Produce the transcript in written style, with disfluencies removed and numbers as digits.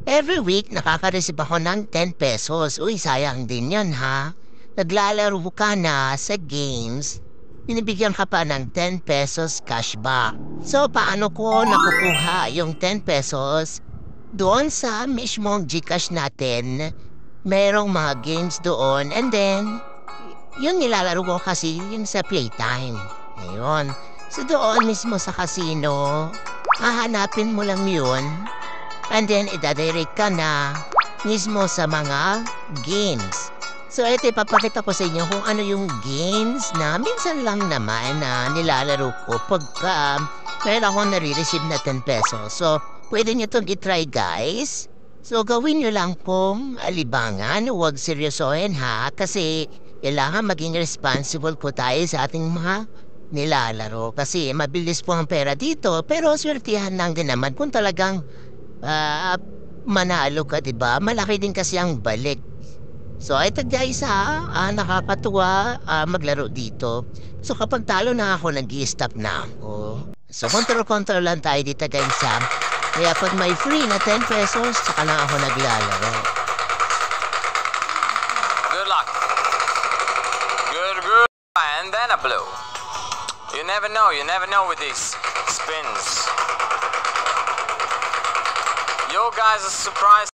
Every week nakaka-receive ako ng 10 pesos. Uy, sayang din yan ha. Naglalaro ka na sa games, binibigyan ka pa ng 10 pesos cashback. So, paano ko nakukuha yung 10 pesos? Doon sa mismong GCash natin, merong mga games doon. And then, yung nilalaro ko kasi yung sa playtime. Ngayon. So, doon mismo sa casino, hahanapin mo lang yun. And then, idadirect ka na mismo sa mga games. So, ito ipapakita ko sa inyo kung ano yung games na minsan lang naman na nilalaro ko pagka meron akong nare-receive na 10 pesos. So, pwede nyo itong itry, guys. So, gawin nyo lang pong alibangan. Huwag seryosohin, ha? Kasi kailangan maging responsible po tayo sa ating mga nilalaro. Kasi mabilis po ang pera dito. Pero swertihan lang din naman kung talagang manalo ka, diba? Malaki din kasi ang balik. So, ito guys nakakatuwa maglaro dito. So, kapag talo na ako, nag-i-stop na ako. So, control lang tayo dito guys Kaya pag may free na 10 pesos, saka lang ako naglalaro. Good luck. Good. And then a blue. You never know with these spins. Your guys' surprise